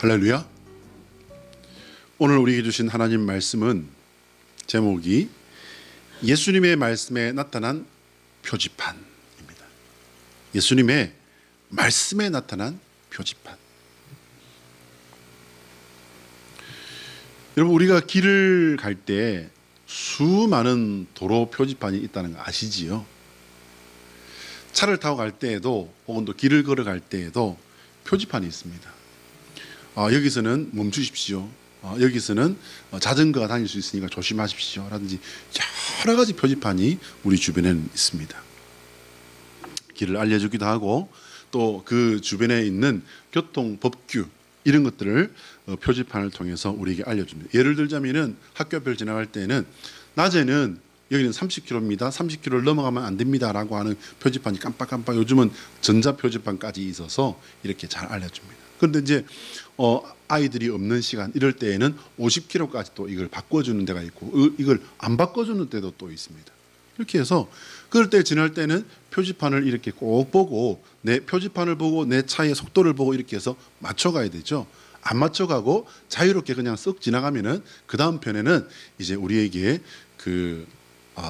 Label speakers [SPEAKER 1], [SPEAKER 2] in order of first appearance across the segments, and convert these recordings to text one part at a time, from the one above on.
[SPEAKER 1] 할렐루야. 오늘 우리에게 주신 하나님 말씀은 제목이 예수님의 말씀에 나타난 표지판입니다. 예수님의 말씀에 나타난 표지판. 여러분, 우리가 길을 갈 때 수많은 도로 표지판이 있다는 거 아시지요? 차를 타고 갈 때에도 혹은 또 길을 걸어갈 때에도 표지판이 있습니다. 여기서는 멈추십시오. 여기서는 자전거가 다닐 수 있으니까 조심하십시오. 라든지 여러 가지 표지판이 우리 주변에는 있습니다. 길을 알려주기도 하고 또 그 주변에 있는 교통 법규 이런 것들을 표지판을 통해서 우리에게 알려줍니다. 예를 들자면은 학교 앞을 지나갈 때는 낮에는 여기는 30km입니다. 30km를 넘어가면 안 됩니다라고 하는 표지판이 깜빡깜빡 요즘은 전자 표지판까지 있어서 이렇게 잘 알려줍니다. 그런데 이제 아이들이 없는 시간 이럴 때에는 50km까지 또 이걸 바꿔주는 데가 있고 이걸 안 바꿔주는 데도 또 있습니다. 이렇게 해서 그럴 때 지날 때는 표지판을 이렇게 꼭 보고 내 표지판을 보고 내 차의 속도를 보고 이렇게 해서 맞춰가야 되죠. 안 맞춰가고 자유롭게 그냥 쓱 지나가면은 그 다음 편에는 이제 우리에게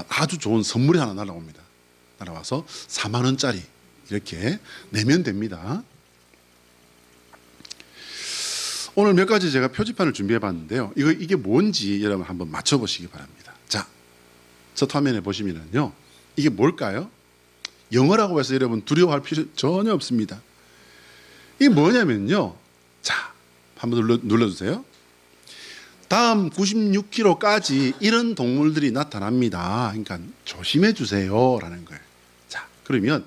[SPEAKER 1] 아주 좋은 선물이 하나 날아옵니다. 날아와서 4만 원짜리 이렇게 내면 됩니다. 오늘 몇 가지 제가 표지판을 준비해 봤는데요. 이게 뭔지 여러분 한번 맞춰보시기 바랍니다. 자, 첫 화면에 보시면은요. 이게 뭘까요? 영어라고 해서 여러분 두려워할 필요 전혀 없습니다. 이게 뭐냐면요. 자, 한번 눌러주세요. 다음 96km까지 이런 동물들이 나타납니다. 그러니까 조심해 주세요. 라는 거예요. 자, 그러면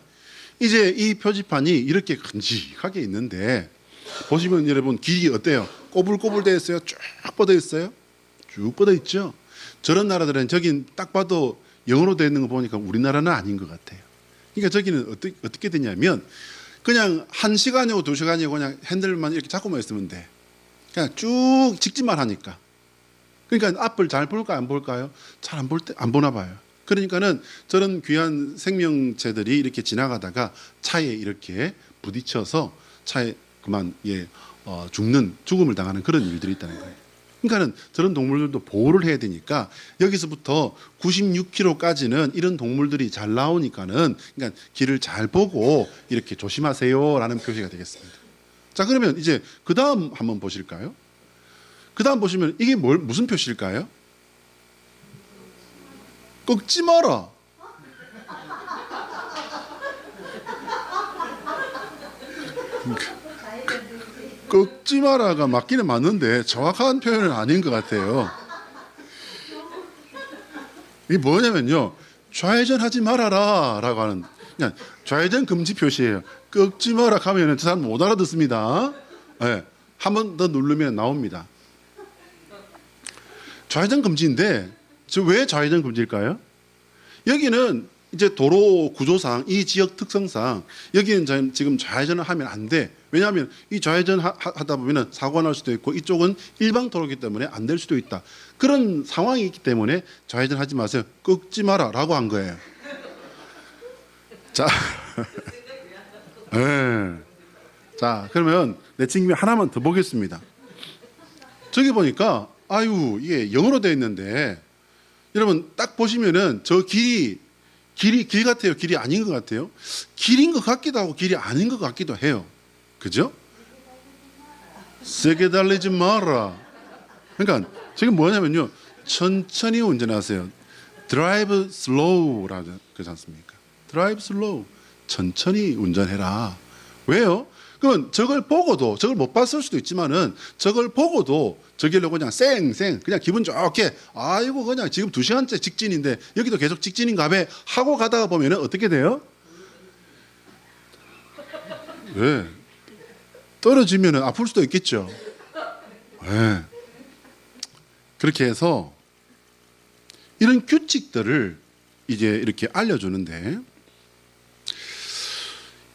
[SPEAKER 1] 이제 이 표지판이 이렇게 큼직하게 있는데 보시면 여러분 길이 어때요? 꼬불꼬불 되어 있어요? 쭉 뻗어 있어요? 쭉 뻗어 있죠? 저런 나라들은 저긴 딱 봐도 영어로 되어 있는 거 보니까 우리나라는 아닌 것 같아요. 그러니까 저기는 어떻게 되냐면 그냥 1시간이고 2시간이고 그냥 핸들만 이렇게 잡고만 있으면 돼. 그냥 쭉 직진만 하니까. 그러니까 앞을 잘 볼까요? 안 볼까요? 잘 안 보나 봐요. 그러니까는 저런 귀한 생명체들이 이렇게 지나가다가 차에 이렇게 부딪혀서 차에 그만 죽음을 당하는 그런 일들이 있다는 거예요. 그러니까는 저런 동물들도 보호를 해야 되니까 여기서부터 96km까지는 이런 동물들이 잘 나오니까는 그러니까 길을 잘 보고 이렇게 조심하세요라는 표시가 되겠습니다. 자, 그러면 이제 그 다음 한번 보실까요? 그 다음 보시면 이게 무슨 표시일까요? 꺾지 마라. 꺾지 마라가 맞기는 맞는데 정확한 표현은 아닌 것 같아요. 이게 뭐냐면요. 좌회전하지 말아라 라고 하는 그냥 좌회전 금지 표시예요. 꺾지 마라 하면 저 사람 못 알아듣습니다. 네, 한 번 더 누르면 나옵니다. 좌회전 금지인데 왜 좌회전 금지일까요? 여기는 이제 도로 구조상 이 지역 특성상 여기는 지금 좌회전을 하면 안 돼. 왜냐하면 이 좌회전 하다 보면 사고가 날 수도 있고 이쪽은 일방 도로이기 때문에 안 될 수도 있다. 그런 상황이 있기 때문에 좌회전하지 마세요. 꺾지 마라 라고 한 거예요. 자, 네. 자, 그러면 내친김에 하나만 더 보겠습니다. 저기 보니까 이게 영어로 되어 있는데 여러분 딱 보시면은 저 길 같아요? 길이 아닌 것 같아요? 길인 것 같기도 하고 길이 아닌 것 같기도 해요. 그죠? 세게 달리지 마라. 그러니까 지금 뭐냐면요. 천천히 운전하세요. Drive slow라고 그러지 않습니까? Drive slow. 천천히 운전해라. 왜요? 그건 저걸 못 봤을 수도 있지만은 저걸 보고도 저길로 그냥 그냥 기분 좋게 그냥 지금 2시간째 직진인데 여기도 계속 직진인가 봐 하고 가다가 보면은 어떻게 돼요? 왜? 떨어지면은 아플 수도 있겠죠. 왜? 그렇게 해서 이런 규칙들을 이제 이렇게 알려주는데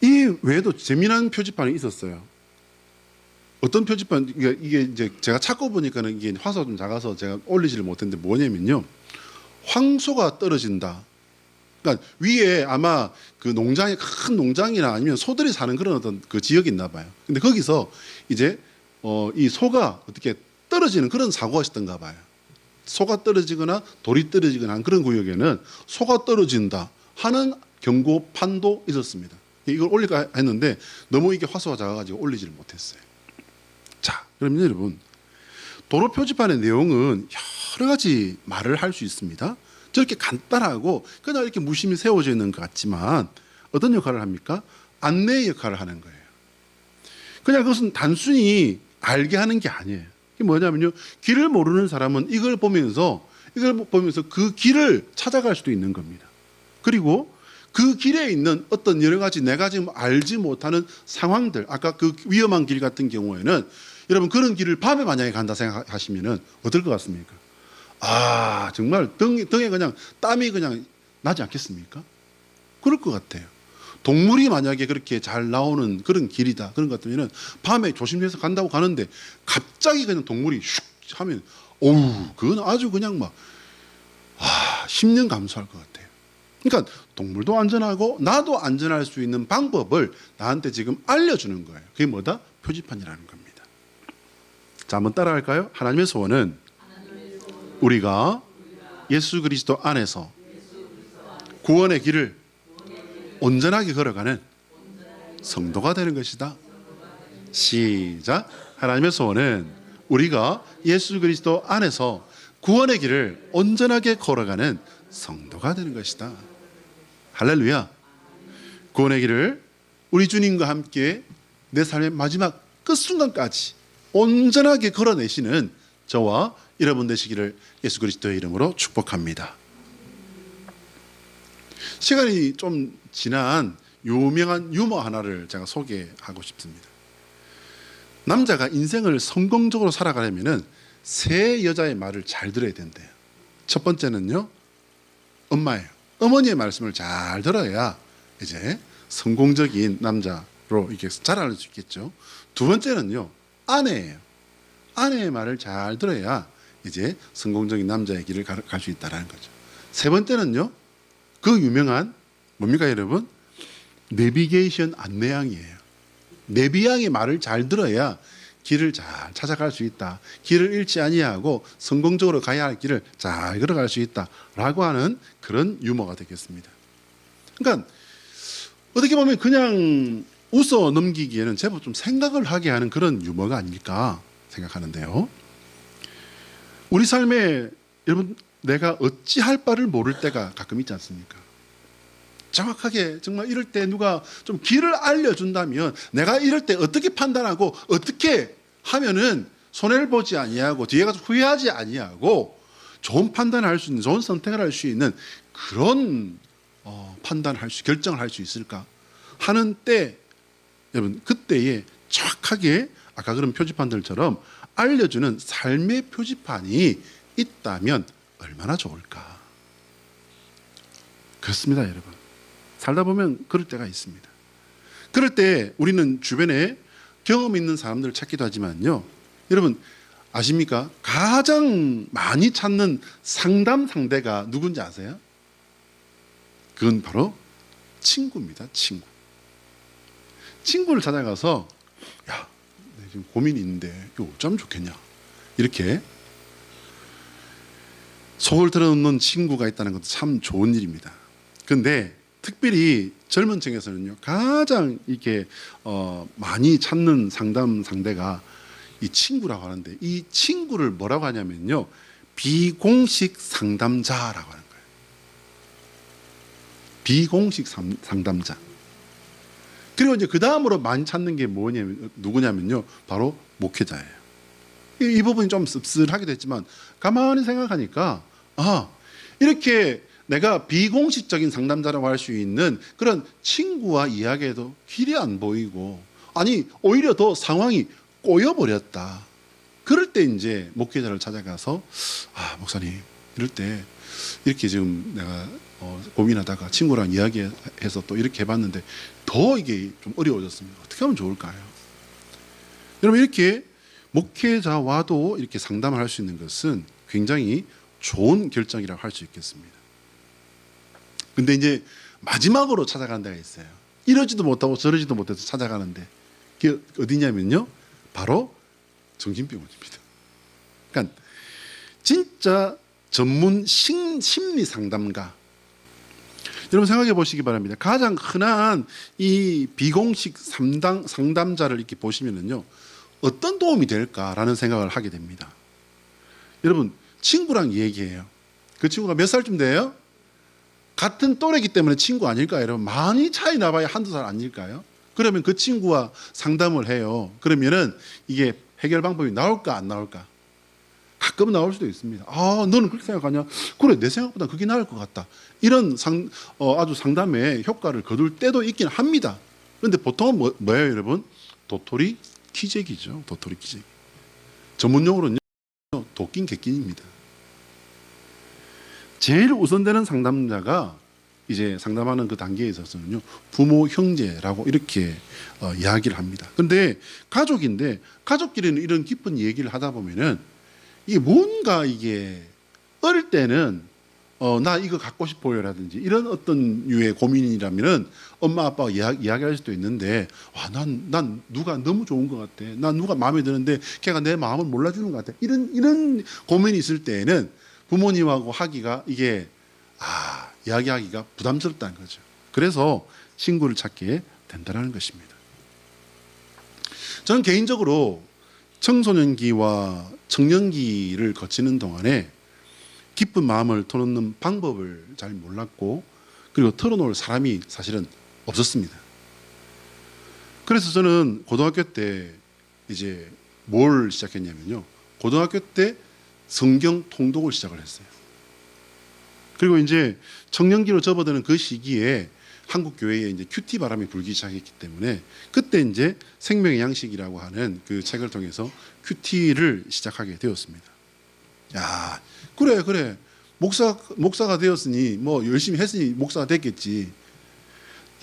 [SPEAKER 1] 이 외에도 재미난 표지판이 있었어요. 어떤 표지판, 이게 이제 제가 찾고 보니까는 이게 화소가 좀 작아서 제가 올리지를 못했는데 뭐냐면요. 황소가 떨어진다. 그러니까 위에 아마 그 농장이 큰 농장이나 아니면 소들이 사는 그런 어떤 그 지역이 있나 봐요. 근데 거기서 이제 이 소가 어떻게 떨어지는 그런 사고가 있었던가 봐요. 소가 떨어지거나 돌이 떨어지거나 하는 그런 구역에는 소가 떨어진다 하는 경고판도 있었습니다. 이걸 올릴까 했는데 너무 이게 화소가 작아가지고 올리지를 못했어요. 자, 그러면 여러분, 도로 표지판의 내용은 여러 가지 말을 할 수 있습니다. 저렇게 간단하고 그냥 이렇게 무심히 세워져 있는 것 같지만 어떤 역할을 합니까? 안내의 역할을 하는 거예요. 그냥 그것은 단순히 알게 하는 게 아니에요. 이게 뭐냐면요, 길을 모르는 사람은 이걸 보면서 그 길을 찾아갈 수도 있는 겁니다. 그리고 그 길에 있는 어떤 여러 가지 내가 지금 알지 못하는 상황들, 아까 그 위험한 길 같은 경우에는 여러분 그런 길을 밤에 만약에 간다 생각하시면은 어떨 것 같습니까? 아, 정말 등에 그냥 땀이 그냥 나지 않겠습니까? 그럴 것 같아요. 동물이 만약에 그렇게 잘 나오는 그런 길이다, 그런 것 같으면은 밤에 조심해서 간다고 가는데 갑자기 그냥 동물이 슉 하면, 어우, 그건 아주 그냥 막, 10년 감수할 것 같아요. 그러니까 동물도 안전하고 나도 안전할 수 있는 방법을 나한테 지금 알려주는 거예요. 그게 뭐다? 표지판이라는 겁니다. 자, 한번 따라할까요? 하나님의 소원은 우리가 예수 그리스도 안에서 구원의 길을 온전하게 걸어가는 성도가 되는 것이다. 시작. 하나님의 소원은 우리가 예수 그리스도 안에서 구원의 길을 온전하게 걸어가는 성도가 되는 것이다. 할렐루야. 구원의 길을 우리 주님과 함께 내 삶의 마지막 끝순간까지 온전하게 걸어내시는 저와 여러분 되시기를 예수 그리스도의 이름으로 축복합니다. 시간이 좀 지난 유명한 유머 하나를 제가 소개하고 싶습니다. 남자가 인생을 성공적으로 살아가려면 세 여자의 말을 잘 들어야 된대요. 첫 번째는요, 엄마예요. 어머니의 말씀을 잘 들어야 이제 성공적인 남자로 이렇게 자라날 수 있겠죠. 두 번째는요, 아내예요. 아내의 말을 잘 들어야 이제 성공적인 남자의 길을 갈 수 있다는 거죠. 세 번째는요, 그 유명한 뭡니까 여러분? 내비게이션 안내양이에요. 내비양의 말을 잘 들어야 길을 잘 찾아갈 수 있다. 길을 잃지 아니하고 성공적으로 가야 할 길을 잘 걸어갈 수 있다라고 하는 그런 유머가 되겠습니다. 그러니까 어떻게 보면 그냥 웃어 넘기기에는 제법 좀 생각을 하게 하는 그런 유머가 아닐까 생각하는데요. 우리 삶에 여러분, 내가 어찌할 바를 모를 때가 가끔 있지 않습니까? 정확하게 정말 이럴 때 누가 좀 길을 알려준다면 내가 이럴 때 어떻게 판단하고 어떻게 하면은 손해를 보지 아니하고 뒤에 가서 후회하지 아니하고 좋은 판단을 할 수 있는, 좋은 선택을 할 수 있는 그런 판단을 결정을 할 수 있을까 하는 때, 여러분 그때에 정확하게 아까 그런 표지판들처럼 알려주는 삶의 표지판이 있다면 얼마나 좋을까. 그렇습니다, 여러분. 살다 보면 그럴 때가 있습니다. 그럴 때 우리는 주변에 경험 있는 사람들을 찾기도 하지만요, 여러분 아십니까? 가장 많이 찾는 상담 상대가 누군지 아세요? 그건 바로 친구입니다. 친구를 찾아가서, 야, 내가 지금 고민이 있는데 이거 어쩌면 좋겠냐, 이렇게 속을 털어놓는 친구가 있다는 것도 참 좋은 일입니다. 그런데 특별히 젊은 층에서는요, 가장 이렇게 많이 찾는 상담 상대가 이 친구라고 하는데, 이 친구를 뭐라고 하냐면요, 비공식 상담자라고 하는 거예요. 비공식 상담자. 그리고 이제 그 다음으로 많이 찾는 게 누구냐면요, 바로 목회자예요. 이 부분이 좀 씁쓸하기도 했지만 가만히 생각하니까, 이렇게 내가 비공식적인 상담자라고 할 수 있는 그런 친구와 이야기해도 길이 안 보이고, 아니 오히려 더 상황이 꼬여버렸다. 그럴 때 이제 목회자를 찾아가서, 목사님 이럴 때 이렇게 지금 내가 고민하다가 친구랑 이야기해서 또 이렇게 해봤는데 더 이게 좀 어려워졌습니다. 어떻게 하면 좋을까요? 여러분, 이렇게 목회자와도 이렇게 상담을 할 수 있는 것은 굉장히 좋은 결정이라고 할 수 있겠습니다. 근데 이제 마지막으로 찾아가는 데가 있어요. 이러지도 못하고 저러지도 못해서 찾아가는데, 그게 어디냐면요, 바로 정신병원입니다. 그러니까 진짜 전문 심리 상담가. 여러분 생각해 보시기 바랍니다. 가장 흔한 이 비공식 상담자를 이렇게 보시면은요, 어떤 도움이 될까라는 생각을 하게 됩니다. 여러분, 친구랑 얘기해요. 그 친구가 몇 살쯤 돼요? 같은 또래이기 때문에 친구 아닐까요? 여러분, 많이 차이 나봐야 한두 살 아닐까요? 그러면 그 친구와 상담을 해요. 그러면은 이게 해결 방법이 나올까 안 나올까? 가끔은 나올 수도 있습니다. 아, 너는 그렇게 생각하냐? 그래, 내 생각보다 그게 나을 것 같다. 이런 아주 상담에 효과를 거둘 때도 있긴 합니다. 그런데 보통은 뭐예요, 여러분? 도토리 키재기죠. 도토리 키재기. 전문용어로는 도낀 객낀입니다. 제일 우선되는 상담자가 이제 상담하는 그 단계에 있어서는요, 부모, 형제라고 이렇게 이야기를 합니다. 그런데 가족인데 가족끼리는 이런 깊은 얘기를 하다 보면은 이게 뭔가 이게 어릴 때는 나 이거 갖고 싶어요라든지 이런 어떤 유의 고민이라면은 엄마 아빠가 이야기할 수도 있는데, 와, 난 누가 너무 좋은 것 같아. 난 누가 마음에 드는데 걔가 내 마음을 몰라주는 것 같아. 이런 고민이 있을 때에는 부모님하고 하기가 이게 이야기하기가 부담스럽다는 거죠. 그래서 친구를 찾게 된다는 것입니다. 저는 개인적으로 청소년기와 청년기를 거치는 동안에 깊은 마음을 터놓는 방법을 잘 몰랐고, 그리고 털어놓을 사람이 사실은 없었습니다. 그래서 저는 고등학교 때 이제 뭘 시작했냐면요, 고등학교 때 성경 통독을 시작을 했어요. 그리고 이제 청년기로 접어드는 그 시기에 한국 교회에 이제 큐티 바람이 불기 시작했기 때문에 그때 이제 생명의 양식이라고 하는 그 책을 통해서 큐티를 시작하게 되었습니다. 야, 그래. 목사가 되었으니 뭐 열심히 했으니 목사가 됐겠지.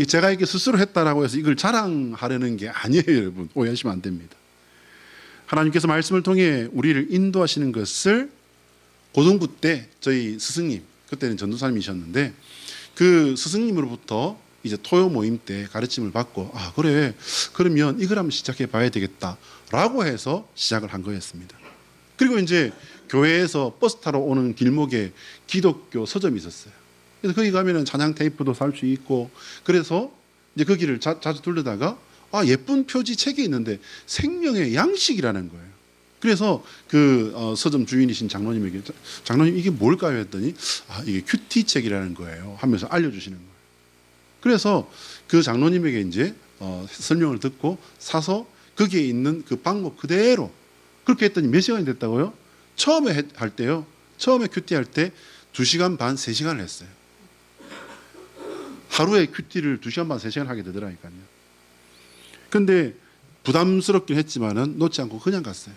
[SPEAKER 1] 제가 이렇게 스스로 했다라고 해서 이걸 자랑하려는 게 아니에요, 여러분. 오해하시면 안 됩니다. 하나님께서 말씀을 통해 우리를 인도하시는 것을 고등부 때 저희 스승님, 그때는 전도사님이셨는데 그 스승님으로부터 이제 토요 모임 때 가르침을 받고, 그래, 그러면 이걸 한번 시작해 봐야 되겠다라고 해서 시작을 한 거였습니다. 그리고 이제 교회에서 버스 타러 오는 길목에 기독교 서점이 있었어요. 그래서 거기 가면은 찬양 테이프도 살 수 있고, 그래서 이제 거기를 자주 들르다가 예쁜 표지 책이 있는데 생명의 양식이라는 거예요. 그래서 그 서점 주인이신 장로님에게, 장로님 이게 뭘까요? 했더니 이게 큐티 책이라는 거예요 하면서 알려주시는 거예요. 그래서 그 장로님에게 이제 설명을 듣고 사서 거기에 있는 그 방법 그대로 그렇게 했더니 몇 시간이 됐다고요? 처음에 할 때요, 처음에 큐티 할 때 2시간 반, 3시간을 했어요. 하루에 큐티를 2시간 반, 3시간 하게 되더라니까요. 근데 부담스럽긴 했지만은 놓지 않고 그냥 갔어요.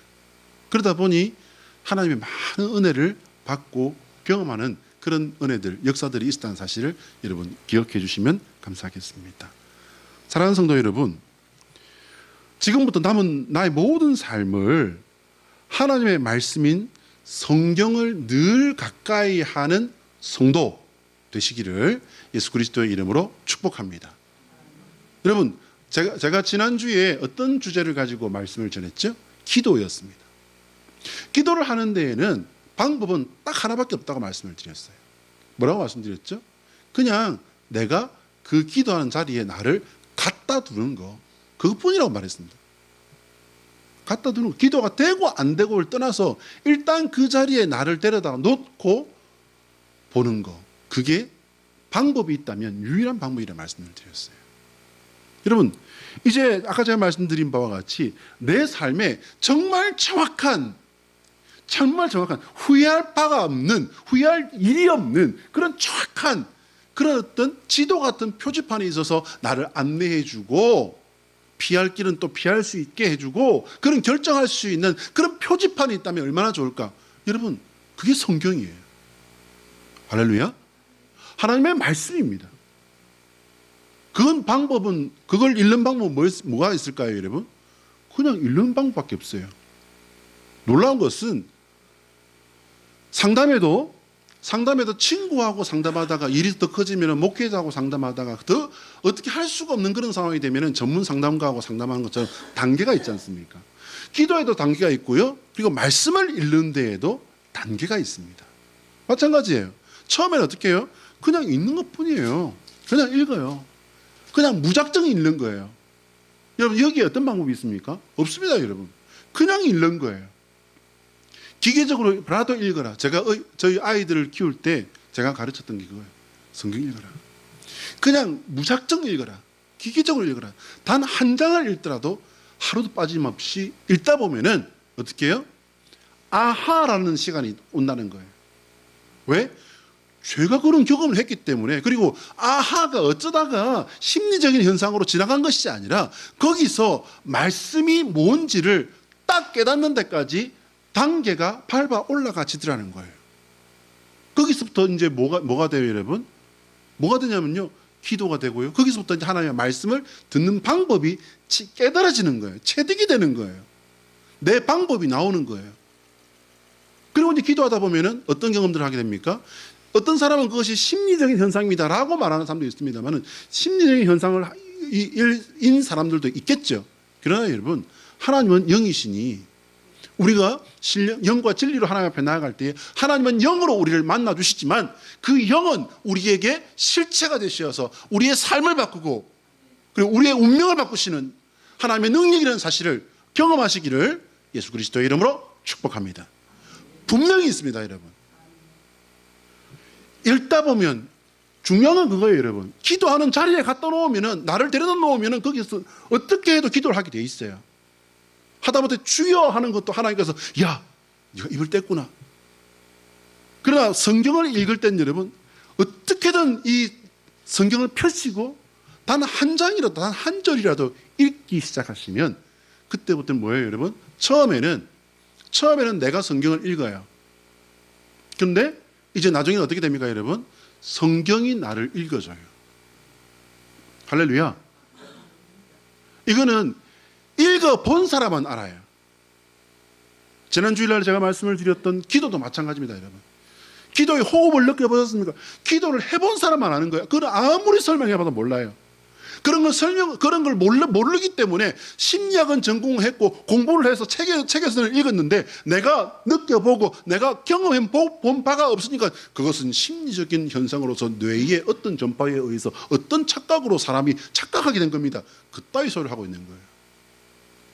[SPEAKER 1] 그러다 보니 하나님의 많은 은혜를 받고 경험하는 그런 은혜들, 역사들이 있었다는 사실을 여러분 기억해 주시면 감사하겠습니다. 사랑하는 성도 여러분, 지금부터 남은 나의 모든 삶을 하나님의 말씀인 성경을 늘 가까이 하는 성도 되시기를 예수 그리스도의 이름으로 축복합니다. 여러분, 제가 지난주에 어떤 주제를 가지고 말씀을 전했죠? 기도였습니다. 기도를 하는 데에는 방법은 딱 하나밖에 없다고 말씀을 드렸어요. 뭐라고 말씀드렸죠? 그냥 내가 그 기도하는 자리에 나를 갖다 두는 거, 그것뿐이라고 말했습니다. 갖다 두는 거, 기도가 되고 안 되고를 떠나서 일단 그 자리에 나를 데려다 놓고 보는 거, 그게 방법이 있다면 유일한 방법이라는 말씀을 드렸어요. 여러분, 이제 아까 제가 말씀드린 바와 같이 내 삶에 정말 정확한 후회할 바가 없는, 후회할 일이 없는 그런 정확한 그런 어떤 지도 같은 표지판이 있어서 나를 안내해주고 피할 길은 또 피할 수 있게 해주고 그런 결정할 수 있는 그런 표지판이 있다면 얼마나 좋을까? 여러분, 그게 성경이에요. 할렐루야. 하나님의 말씀입니다. 그걸 읽는 방법은 뭐가 있을까요, 여러분? 그냥 읽는 방법밖에 없어요. 놀라운 것은 상담에도 상담에도 친구하고 상담하다가 일이 더 커지면 목회자하고 상담하다가 더 어떻게 할 수가 없는 그런 상황이 되면 전문 상담가하고 상담하는 것처럼 단계가 있지 않습니까? 기도에도 단계가 있고요. 그리고 말씀을 읽는 데에도 단계가 있습니다. 마찬가지예요. 처음에는 어떻게 해요? 그냥 읽는 것뿐이에요. 그냥 읽어요. 그냥 무작정 읽는 거예요. 여러분 여기에 어떤 방법이 있습니까? 없습니다, 여러분. 그냥 읽는 거예요. 기계적으로 라도 읽어라. 제가 저희 아이들을 키울 때 제가 가르쳤던 게 그거예요. 성경 읽어라. 그냥 무작정 읽어라. 기계적으로 읽어라. 단 한 장을 읽더라도 하루도 빠짐없이 읽다 보면은 어떻게 해요? 아하라는 시간이 온다는 거예요. 왜? 죄가 그런 경험을 했기 때문에. 그리고 아하가 어쩌다가 심리적인 현상으로 지나간 것이 아니라 거기서 말씀이 뭔지를 딱 깨닫는 데까지 단계가 밟아 올라가지더라는 거예요. 거기서부터 이제 뭐가 돼요, 여러분? 뭐가 되냐면요, 기도가 되고요. 거기서부터 이제 하나님의 말씀을 듣는 방법이 깨달아지는 거예요. 체득이 되는 거예요. 내 방법이 나오는 거예요. 그리고 이제 기도하다 보면은 어떤 경험들을 하게 됩니까? 어떤 사람은 그것이 심리적인 현상입니다라고 말하는 사람도 있습니다만은 심리적인 현상을 인 사람들도 있겠죠. 그러나 여러분, 하나님은 영이시니 우리가 영과 진리로 하나님 앞에 나아갈 때 하나님은 영으로 우리를 만나 주시지만 그 영은 우리에게 실체가 되셔서 우리의 삶을 바꾸고 그리고 우리의 운명을 바꾸시는 하나님의 능력이라는 사실을 경험하시기를 예수 그리스도의 이름으로 축복합니다. 분명히 있습니다, 여러분. 읽다 보면 중요한 건 그거예요, 여러분. 기도하는 자리에 갖다 놓으면은, 나를 데려다 놓으면은 거기서 어떻게 해도 기도를 하게 돼 있어요. 하다못해 주여 하는 것도 하나님께서 야, 네가 입을 뗐구나. 그러나 성경을 읽을 땐 여러분 어떻게든 이 성경을 펼치고 단 한 장이라도 단 한 절이라도 읽기 시작하시면 그때부터는 뭐예요, 여러분? 처음에는 내가 성경을 읽어요. 그런데 이제 나중에는 어떻게 됩니까, 여러분? 성경이 나를 읽어줘요. 할렐루야. 이거는 읽어본 사람은 알아요. 지난 주일날 제가 말씀을 드렸던 기도도 마찬가지입니다, 여러분. 기도의 호흡을 느껴보셨습니까? 기도를 해본 사람만 아는 거예요. 그건 아무리 설명해봐도 몰라요. 그런 걸 모르기 때문에 심리학은 전공했고 공부를 해서 책에서는 읽었는데 내가 느껴보고 내가 경험해 본 바가 없으니까 그것은 심리적인 현상으로서 뇌의 어떤 전파에 의해서 어떤 착각으로 사람이 착각하게 된 겁니다. 그따위 소리를 하고 있는 거예요.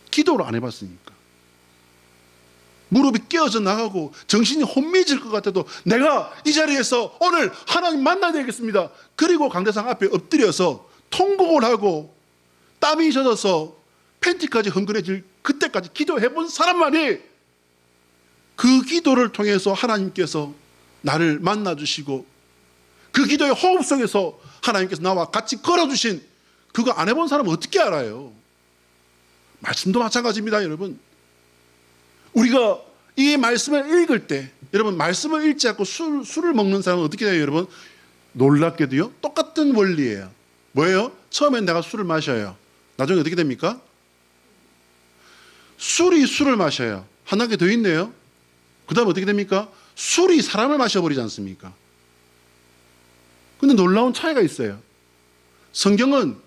[SPEAKER 1] 기도를 안 해봤으니까. 무릎이 깨어져 나가고 정신이 혼미해질 것 같아도 내가 이 자리에서 오늘 하나님 만나야 되겠습니다. 그리고 강대상 앞에 엎드려서 통곡을 하고 땀이 젖어서 팬티까지 흥건해질 그때까지 기도해본 사람만이 그 기도를 통해서 하나님께서 나를 만나주시고 그 기도의 호흡 속에서 하나님께서 나와 같이 걸어주신 그거 안 해본 사람은 어떻게 알아요? 말씀도 마찬가지입니다, 여러분. 우리가 이 말씀을 읽을 때 여러분 말씀을 읽지 않고 술을 먹는 사람은 어떻게 돼요, 여러분? 놀랍게도요, 똑같은 원리예요. 뭐예요? 처음엔 내가 술을 마셔요. 나중에 어떻게 됩니까? 술이 술을 마셔요. 한 단계 더 있네요. 그 다음에 어떻게 됩니까? 술이 사람을 마셔버리지 않습니까? 근데 놀라운 차이가 있어요. 성경은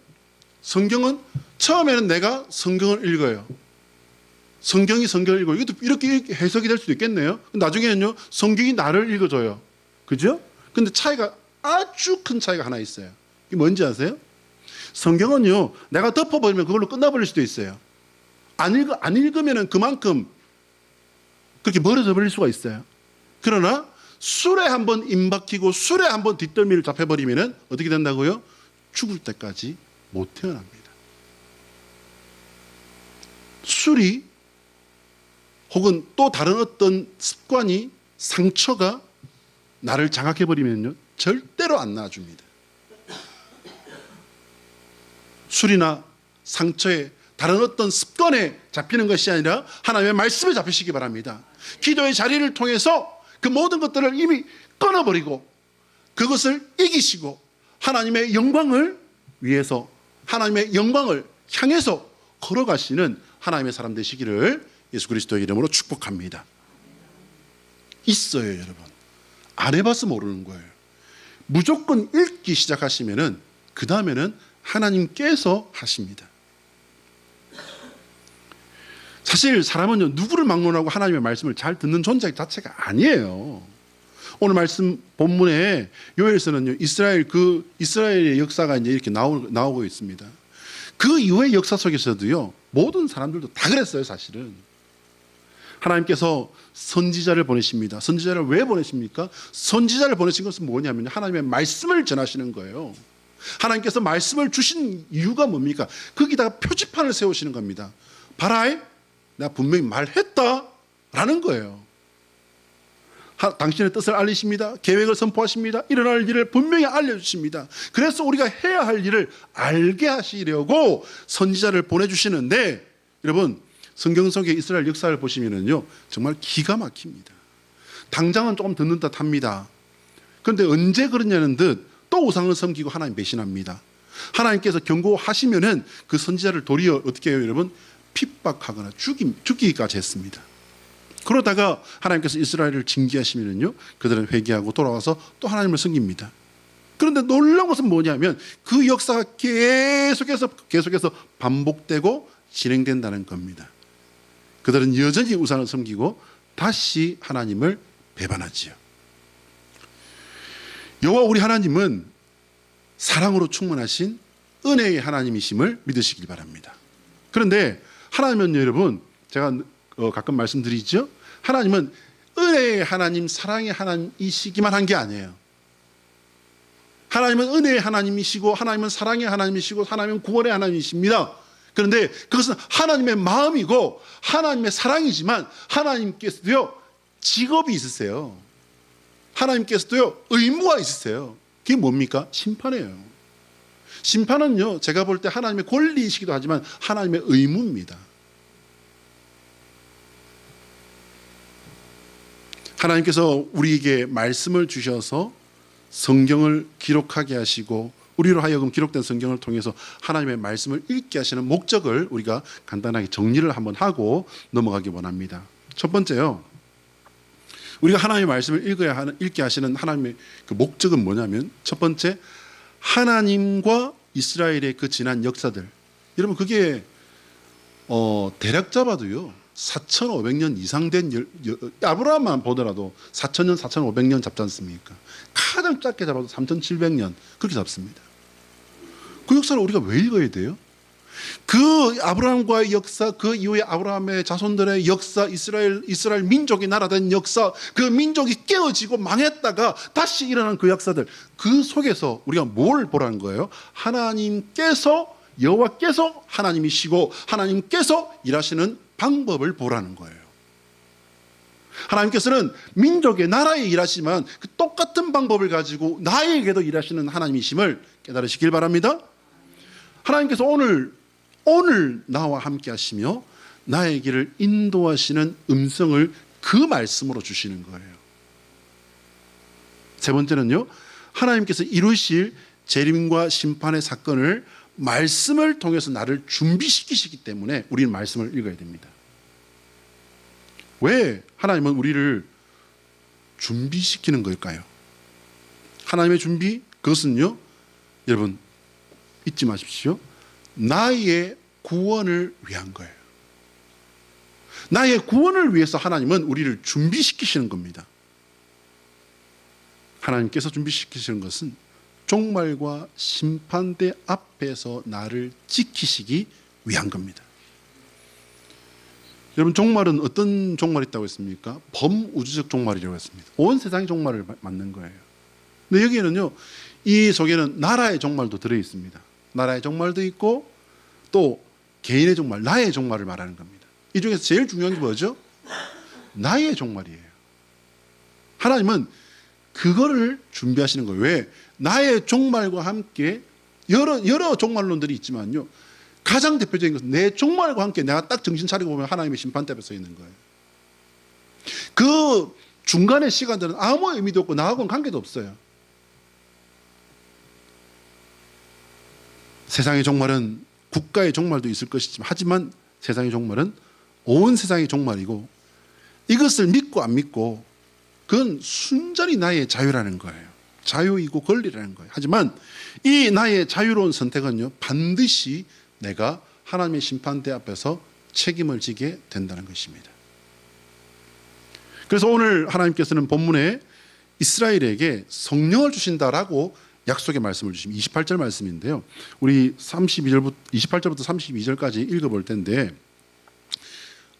[SPEAKER 1] 처음에는 내가 성경을 읽어요. 성경이 성경을 읽어요. 이것도 이렇게 해석이 될 수도 있겠네요. 나중에는요, 성경이 나를 읽어줘요. 그죠? 근데 차이가 아주 큰 차이가 하나 있어요. 이게 뭔지 아세요? 성경은요, 내가 덮어버리면 그걸로 끝나버릴 수도 있어요. 안 읽으면은 그만큼 그렇게 멀어져 버릴 수가 있어요. 그러나 술에 한번 임박히고 술에 한번 뒷덜미를 잡혀버리면은 어떻게 된다고요? 죽을 때까지 못 태어납니다. 술이 혹은 또 다른 어떤 습관이 상처가 나를 장악해버리면요, 절대로 안 놔줍니다. 술이나 상처에 다른 어떤 습관에 잡히는 것이 아니라 하나님의 말씀에 잡히시기 바랍니다. 기도의 자리를 통해서 그 모든 것들을 이미 끊어버리고 그것을 이기시고 하나님의 영광을 위해서 하나님의 영광을 향해서 걸어가시는 하나님의 사람 되시기를 예수 그리스도의 이름으로 축복합니다. 있어요, 여러분. 안 해봐서 모르는 거예요. 무조건 읽기 시작하시면은 그 다음에는 하나님께서 하십니다. 사실 사람은요, 누구를 막론하고 하나님의 말씀을 잘 듣는 존재 자체가 아니에요. 오늘 말씀 본문에 요엘서는요, 이스라엘의 역사가 이제 이렇게 나오고 있습니다. 그 이후의 역사 속에서도요, 모든 사람들도 다 그랬어요, 사실은. 하나님께서 선지자를 보내십니다. 선지자를 왜 보내십니까? 선지자를 보내신 것은 뭐냐면 하나님의 말씀을 전하시는 거예요. 하나님께서 말씀을 주신 이유가 뭡니까? 거기다가 표지판을 세우시는 겁니다. 봐라, 내가 분명히 말했다 라는 거예요. 당신의 뜻을 알리십니다. 계획을 선포하십니다. 일어날 일을 분명히 알려주십니다. 그래서 우리가 해야 할 일을 알게 하시려고 선지자를 보내주시는데, 여러분 성경 속의 이스라엘 역사를 보시면은요, 정말 기가 막힙니다. 당장은 조금 듣는 듯 합니다. 그런데 언제 그러냐는 듯 또 우상을 섬기고 하나님 배신합니다. 하나님께서 경고하시면은 그 선지자를 도리어 어떻게 해요, 여러분? 핍박하거나 죽이기까지 했습니다. 그러다가 하나님께서 이스라엘을 징계하시면은요, 그들은 회개하고 돌아와서 또 하나님을 섬깁니다. 그런데 놀라운 것은 뭐냐면 그 역사가 계속해서 반복되고 진행된다는 겁니다. 그들은 여전히 우상을 섬기고 다시 하나님을 배반하지요. 여호와 우리 하나님은 사랑으로 충만하신 은혜의 하나님이심을 믿으시길 바랍니다. 그런데 하나님은 여러분, 제가 가끔 말씀드리죠, 하나님은 은혜의 하나님, 사랑의 하나님이시기만 한 게 아니에요. 하나님은 은혜의 하나님이시고, 하나님은 사랑의 하나님이시고, 하나님은 구원의 하나님이십니다. 그런데 그것은 하나님의 마음이고 하나님의 사랑이지만, 하나님께서도요 직업이 있으세요. 하나님께서도요 의무가 있으세요. 그게 뭡니까? 심판이에요. 심판은요, 제가 볼 때 하나님의 권리이시기도 하지만 하나님의 의무입니다. 하나님께서 우리에게 말씀을 주셔서 성경을 기록하게 하시고, 우리로 하여금 기록된 성경을 통해서 하나님의 말씀을 읽게 하시는 목적을 우리가 간단하게 정리를 한번 하고 넘어가기 원합니다. 첫 번째요, 우리가 하나님의 말씀을 읽게 하시는 하나님의 그 목적은 뭐냐면, 첫 번째, 하나님과 이스라엘의 그 지난 역사들. 여러분 그게 대략 잡아도요 4,500년 이상 된 아브라함만 보더라도 4,000년, 4,500년 잡지 않습니까? 가장 짧게 잡아도 3,700년 그렇게 잡습니다. 그 역사를 우리가 왜 읽어야 돼요? 그 아브라함과의 역사, 그 이후에 아브라함의 자손들의 역사, 이스라엘 민족이 나라된 역사, 그 민족이 깨어지고 망했다가 다시 일어난 그 역사들, 그 속에서 우리가 뭘 보라는 거예요? 하나님께서, 여호와께서 하나님이시고 하나님께서 일하시는 방법을 보라는 거예요. 하나님께서는 민족의 나라에 일하시지만 그 똑같은 방법을 가지고 나에게도 일하시는 하나님이심을 깨달으시길 바랍니다. 하나님께서 오늘 나와 함께 하시며 나의 길을 인도하시는 음성을 그 말씀으로 주시는 거예요. 세 번째는요, 하나님께서 이루실 재림과 심판의 사건을 말씀을 통해서 나를 준비시키시기 때문에 우리는 말씀을 읽어야 됩니다. 왜 하나님은 우리를 준비시키는 걸까요? 하나님의 준비, 그것은요, 여러분 잊지 마십시오. 나의 구원을 위한 거예요. 나의 구원을 위해서 하나님은 우리를 준비시키시는 겁니다. 하나님께서 준비시키시는 것은 종말과 심판대 앞에서 나를 지키시기 위한 겁니다. 여러분 종말은 어떤 종말이 있다고 했습니까? 범우주적 종말이라고 했습니다. 온 세상의 종말을 맞는 거예요. 근데 여기에는요, 이 속에는 나라의 종말도 들어있습니다. 나라의 종말도 있고 또 개인의 종말, 나의 종말을 말하는 겁니다. 이 중에서 제일 중요한 게 뭐죠? 나의 종말이에요. 하나님은 그거를 준비하시는 거예요. 왜? 나의 종말과 함께 여러 종말론들이 있지만요, 가장 대표적인 것은 내 종말과 함께 내가 딱 정신 차리고 보면 하나님의 심판대 앞에 서 있는 거예요. 그 중간의 시간들은 아무 의미도 없고 나하고는 관계도 없어요. 세상의 종말은 국가의 종말도 있을 것이지만, 하지만 세상의 종말은 온 세상의 종말이고, 이것을 믿고 안 믿고 그건 순전히 나의 자유라는 거예요. 자유이고 권리라는 거예요. 하지만 이 나의 자유로운 선택은요, 반드시 내가 하나님의 심판대 앞에서 책임을 지게 된다는 것입니다. 그래서 오늘 하나님께서는 본문에 이스라엘에게 성령을 주신다라고 약속의 말씀을 주시면 28절 말씀인데요. 우리 28절부터 32절까지 읽어볼 텐데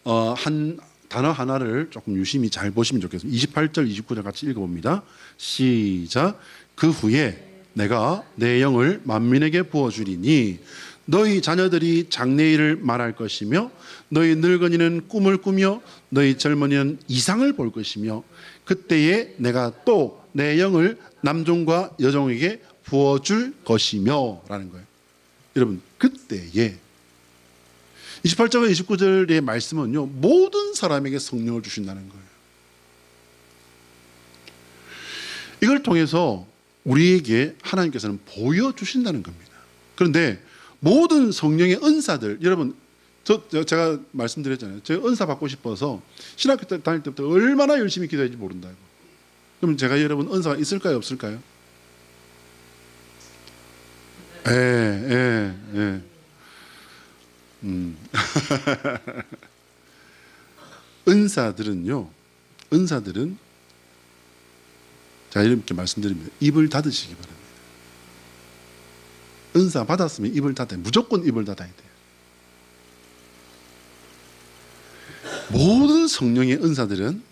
[SPEAKER 1] 한 단어 하나를 조금 유심히 잘 보시면 좋겠습니다. 28절, 29절 같이 읽어봅니다. 시작. 그 후에 내가 내 영을 만민에게 부어주리니 너희 자녀들이 장래일을 말할 것이며 너희 늙은이는 꿈을 꾸며 너희 젊은이는 이상을 볼 것이며 그때에 내가 또 내 영을 남종과 여종에게 부어줄 것이며 라는 거예요. 여러분, 그때에 28절과 29절의 말씀은요, 모든 사람에게 성령을 주신다는 거예요. 이걸 통해서 우리에게 하나님께서는 보여주신다는 겁니다. 그런데 모든 성령의 은사들, 여러분, 제가 말씀드렸잖아요. 제가 은사 받고 싶어서 신학교 때 다닐 때부터 얼마나 열심히 기도했는지 모른다고. 그럼 제가 여러분 은사가 있을까요, 없을까요? 예. 은사들은 자, 이렇게 말씀드립니다. 입을 닫으시기 바랍니다. 은사 받았으면 입을 닫아야 돼요. 무조건 입을 닫아야 돼요. 모든 성령의 은사들은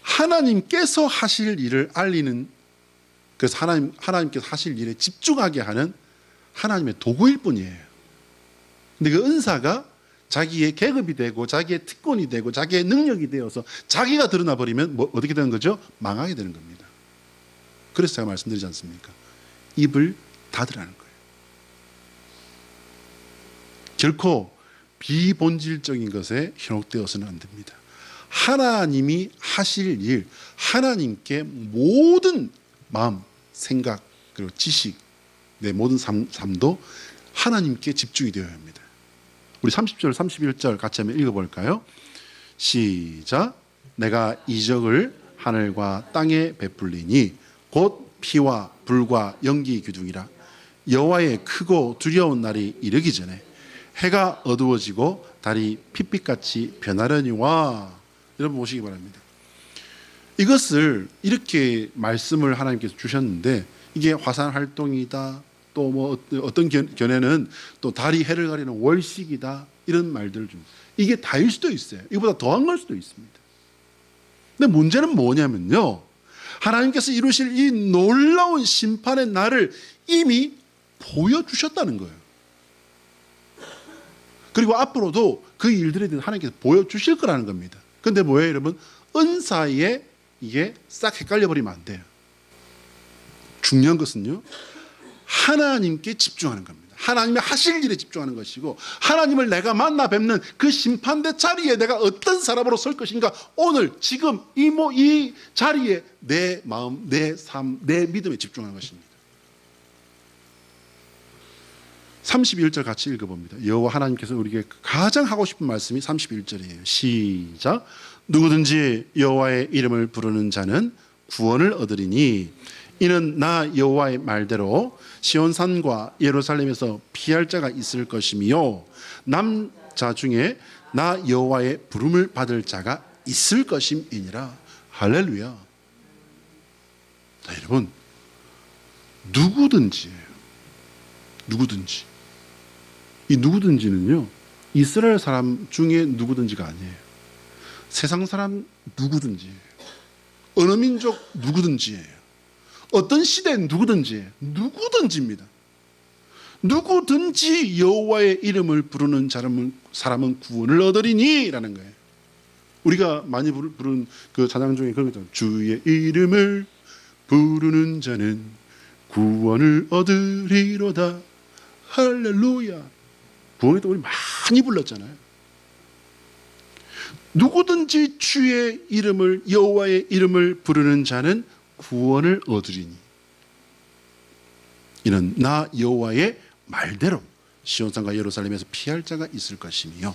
[SPEAKER 1] 하나님께서 하실 일을 알리는, 그래서 하나님께서 하실 일에 집중하게 하는 하나님의 도구일 뿐이에요. 근데 그 은사가 자기의 계급이 되고 자기의 특권이 되고 자기의 능력이 되어서 자기가 드러나 버리면 어떻게 되는 거죠? 망하게 되는 겁니다. 그래서 제가 말씀드리지 않습니까? 입을 닫으라는 거예요. 결코 비본질적인 것에 현혹되어서는 안 됩니다. 하나님이 하실 일, 하나님께 모든 마음, 생각, 그리고 지식, 내 모든 삶도 하나님께 집중이 되어야 합니다. 우리 30절, 31절 같이 한번 읽어볼까요? 시작. 내가 이적을 하늘과 땅에 베풀리니 곧 피와 불과 연기 기둥이라. 여호와의 크고 두려운 날이 이르기 전에 해가 어두워지고 달이 핏빛같이 변하려니와. 여러분 보시기 바랍니다. 이것을 이렇게 말씀을 하나님께서 주셨는데 이게 화산 활동이다, 또 뭐 어떤 견해는 또 달이 해를 가리는 월식이다, 이런 말들을 줍니다. 이게 다일 수도 있어요. 이보다 더한 걸 수도 있습니다. 근데 문제는 뭐냐면요, 하나님께서 이루실 이 놀라운 심판의 날을 이미 보여주셨다는 거예요. 그리고 앞으로도 그 일들에 대해서 하나님께서 보여주실 거라는 겁니다. 그런데 뭐예요, 여러분? 은사에 이게 싹 헷갈려 버리면 안 돼요. 중요한 것은요, 하나님께 집중하는 겁니다. 하나님의 하실 일에 집중하는 것이고, 하나님을 내가 만나 뵙는 그 심판대 자리에 내가 어떤 사람으로 설 것인가, 오늘 지금 이 자리에 내 마음, 내 삶, 내 믿음에 집중하는 것입니다. 31절 같이 읽어봅니다. 여호와 하나님께서 우리에게 가장 하고 싶은 말씀이 31절이에요. 시작. 누구든지 여호와의 이름을 부르는 자는 구원을 얻으리니 이는 나 여호와의 말대로 시온산과 예루살렘에서 피할 자가 있을 것이며 남자 중에 나 여호와의 부름을 받을 자가 있을 것임이니라. 할렐루야. 자, 여러분, 누구든지예요. 누구든지. 이 누구든지는요, 이스라엘 사람 중에 누구든지가 아니에요. 세상 사람 누구든지예요. 어느 민족 누구든지예요. 어떤 시대 누구든지예요. 누구든지입니다. 누구든지 여호와의 이름을 부르는 사람은 구원을 얻으리니라는 거예요. 우리가 많이 부르는 그 찬양 중에 그런 거 있잖아요. 주의 이름을 부르는 자는 구원을 얻으리로다. 할렐루야. 부흥회 때 우리 많이 불렀잖아요. 누구든지 주의 이름을, 여호와의 이름을 부르는 자는 구원을 얻으리니 이는 나 여호와의 말대로 시온산과 예루살렘에서 피할 자가 있을 것이며.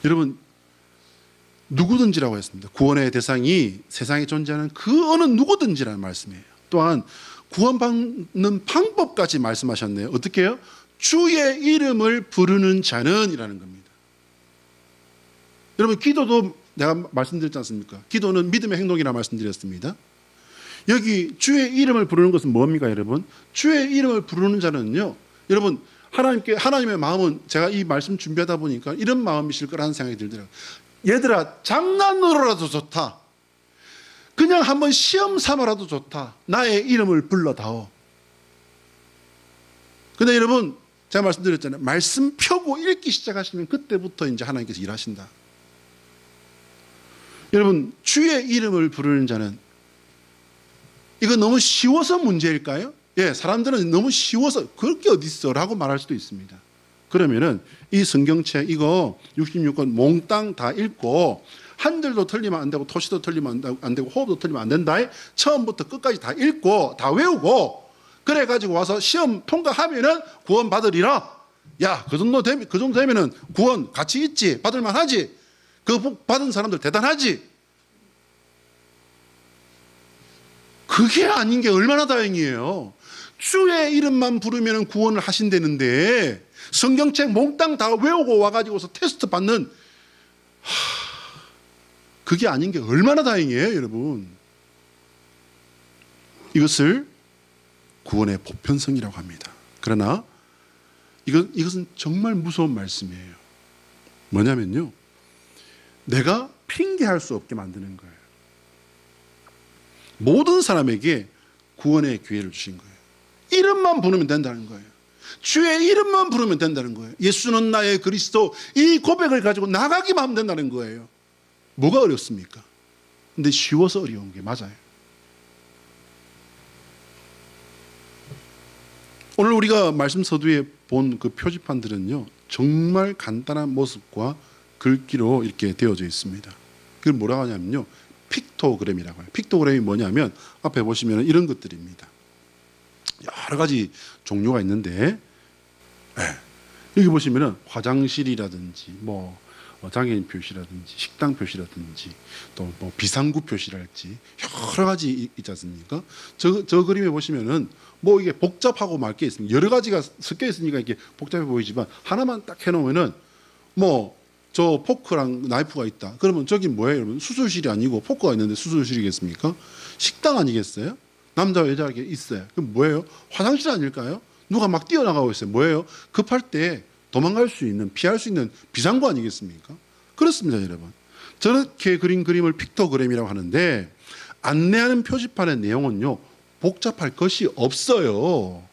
[SPEAKER 1] 여러분, 누구든지라고 했습니다. 구원의 대상이 세상에 존재하는 그 어느 누구든지라는 말씀이에요. 또한 구원받는 방법까지 말씀하셨네요. 어떻게 해요? 주의 이름을 부르는 자는 이라는 겁니다. 여러분, 기도도 내가 말씀드렸지 않습니까? 기도는 믿음의 행동이라 말씀드렸습니다. 여기 주의 이름을 부르는 것은 뭡니까, 여러분? 주의 이름을 부르는 자는요, 여러분, 하나님의 마음은, 제가 이 말씀 준비하다 보니까 이런 마음이실 거라는 생각이 들더라고요. 얘들아, 장난으로라도 좋다. 그냥 한번 시험 삼아라도 좋다. 나의 이름을 불러다오. 근데 여러분, 제가 말씀드렸잖아요. 말씀 펴고 읽기 시작하시면 그때부터 이제 하나님께서 일하신다. 여러분, 주의 이름을 부르는 자는, 이거 너무 쉬워서 문제일까요? 예, 사람들은 너무 쉬워서 그럴 게 어디 있어 라고 말할 수도 있습니다. 그러면은 이 성경책 이거 66권 몽땅 다 읽고 한 절도 틀리면 안 되고 토시도 틀리면 안 되고 호흡도 틀리면 안 된다. 처음부터 끝까지 다 읽고 다 외우고 그래 가지고 와서 시험 통과하면은 구원 받으리라. 야, 그 정도 되면은 구원 가치 있지, 받을 만하지. 그 복 받은 사람들 대단하지. 그게 아닌 게 얼마나 다행이에요. 주의 이름만 부르면 구원을 하신다는데 성경책 몽땅 다 외우고 와가지고서 테스트 받는, 그게 아닌 게 얼마나 다행이에요, 여러분. 이것을 구원의 보편성이라고 합니다. 그러나 이것은 정말 무서운 말씀이에요. 뭐냐면요, 내가 핑계할 수 없게 만드는 거예요. 모든 사람에게 구원의 기회를 주신 거예요. 이름만 부르면 된다는 거예요. 주의 이름만 부르면 된다는 거예요. 예수는 나의 그리스도, 이 고백을 가지고 나가기만 하면 된다는 거예요. 뭐가 어렵습니까? 근데 쉬워서 어려운 게 맞아요. 오늘 우리가 말씀 서두에 본 그 표지판들은요, 정말 간단한 모습과 글귀로 이렇게 되어져 있습니다. 그걸 뭐라고 하냐면요, 픽토그램이라고 해요. 픽토그램이 뭐냐면 앞에 보시면 이런 것들입니다. 여러 가지 종류가 있는데, 여기 보시면 화장실이라든지 뭐 장애인 표시라든지 식당 표시라든지 또 뭐 비상구 표시랄지 여러 가지 있지 않습니까? 저 그림에 보시면은 뭐 이게 복잡하고 말 게 있습니다. 여러 가지가 섞여 있으니까 이게 복잡해 보이지만 하나만 딱 해놓으면은 뭐 저 포크랑 나이프가 있다. 그러면 저기 뭐예요, 여러분? 수술실이 아니고 포크가 있는데 수술실이겠습니까? 식당 아니겠어요? 남자와 여자가 있어요. 그럼 뭐예요? 화장실 아닐까요? 누가 막 뛰어나가고 있어요. 뭐예요? 급할 때 도망갈 수 있는, 피할 수 있는 비상구 아니겠습니까? 그렇습니다, 여러분. 저렇게 그린 그림을 픽토그램이라고 하는데, 안내하는 표지판의 내용은요, 복잡할 것이 없어요.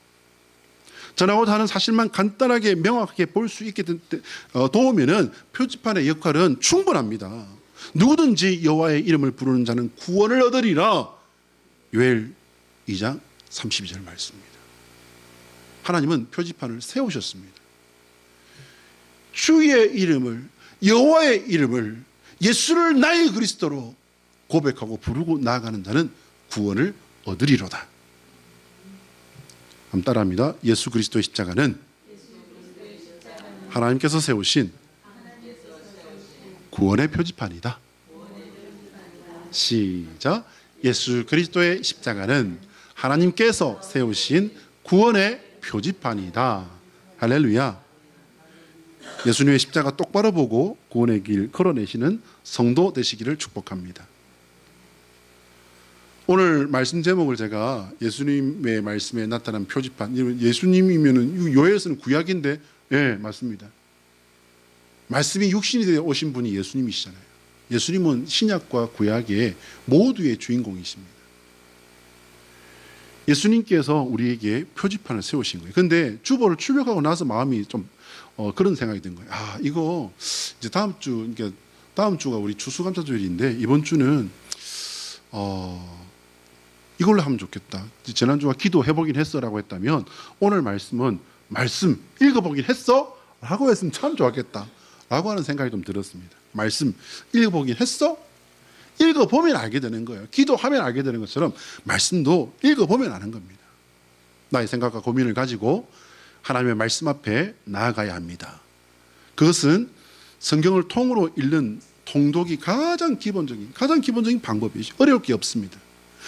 [SPEAKER 1] 전하고 다른 사실만 간단하게 명확하게 볼 수 있게 도우면은 표지판의 역할은 충분합니다. 누구든지 여호와의 이름을 부르는 자는 구원을 얻으리라. 요엘 2장 32절 말씀입니다. 하나님은 표지판을 세우셨습니다. 주의 이름을, 여호와의 이름을, 예수를 나의 그리스도로 고백하고 부르고 나아가는 자는 구원을 얻으리로다. 한번 따라합니다. 예수 그리스도의 십자가는 하나님께서 세우신 구원의 표지판이다. 시작. 예수 그리스도의 십자가는 하나님께서 세우신 구원의 표지판이다. 할렐루야. 예수님의 십자가 똑바로 보고 구원의 길 걸어내시는 성도 되시기를 축복합니다. 오늘 말씀 제목을 제가 예수님의 말씀에 나타난 표지판, 예수님이면은 요엘서는 구약인데, 예, 맞습니다. 말씀이 육신이 되어 오신 분이 예수님이시잖아요. 예수님은 신약과 구약의 모두의 주인공이십니다. 예수님께서 우리에게 표지판을 세우신 거예요. 그런데 주보를 출력하고 나서 마음이 좀 그런 생각이 든 거예요. 아, 이거 이제 다음 주가 우리 추수감사주일인데 이번 주는 이걸로 하면 좋겠다. 지난주가 기도해보긴 했어라고 했다면 오늘 말씀은 말씀 읽어보긴 했어? 라고 했으면 참 좋았겠다 라고 하는 생각이 좀 들었습니다. 말씀 읽어보긴 했어? 읽어보면 알게 되는 거예요. 기도하면 알게 되는 것처럼 말씀도 읽어보면 아는 겁니다. 나의 생각과 고민을 가지고 하나님의 말씀 앞에 나아가야 합니다. 그것은 성경을 통으로 읽는 통독이 가장 기본적인 방법이죠. 어려울 게 없습니다.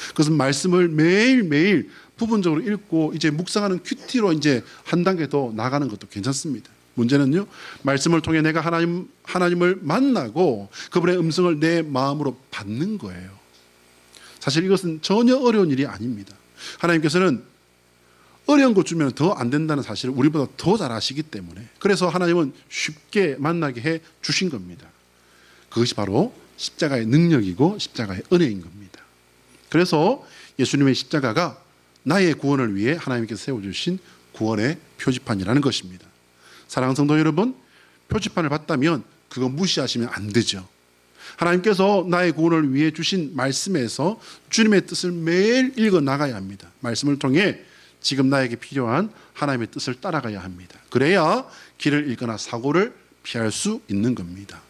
[SPEAKER 1] 그것은 말씀을 매일매일 부분적으로 읽고 이제 묵상하는 큐티로 이제 한 단계 더 나가는 것도 괜찮습니다. 문제는요, 말씀을 통해 내가 하나님을 만나고 그분의 음성을 내 마음으로 받는 거예요. 사실 이것은 전혀 어려운 일이 아닙니다. 하나님께서는 어려운 것 주면 더 안 된다는 사실을 우리보다 더 잘 아시기 때문에, 그래서 하나님은 쉽게 만나게 해 주신 겁니다. 그것이 바로 십자가의 능력이고 십자가의 은혜인 겁니다. 그래서 예수님의 십자가가 나의 구원을 위해 하나님께서 세워주신 구원의 표지판이라는 것입니다. 사랑하는 성도 여러분, 표지판을 봤다면 그거 무시하시면 안 되죠. 하나님께서 나의 구원을 위해 주신 말씀에서 주님의 뜻을 매일 읽어 나가야 합니다. 말씀을 통해 지금 나에게 필요한 하나님의 뜻을 따라가야 합니다. 그래야 길을 잃거나 사고를 피할 수 있는 겁니다.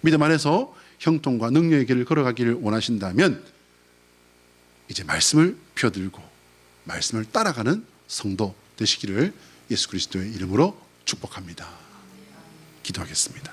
[SPEAKER 1] 믿음 안에서 형통과 능력의 길을 걸어가기를 원하신다면 이제 말씀을 펴들고 말씀을 따라가는 성도 되시기를 예수 그리스도의 이름으로 축복합니다. 기도하겠습니다.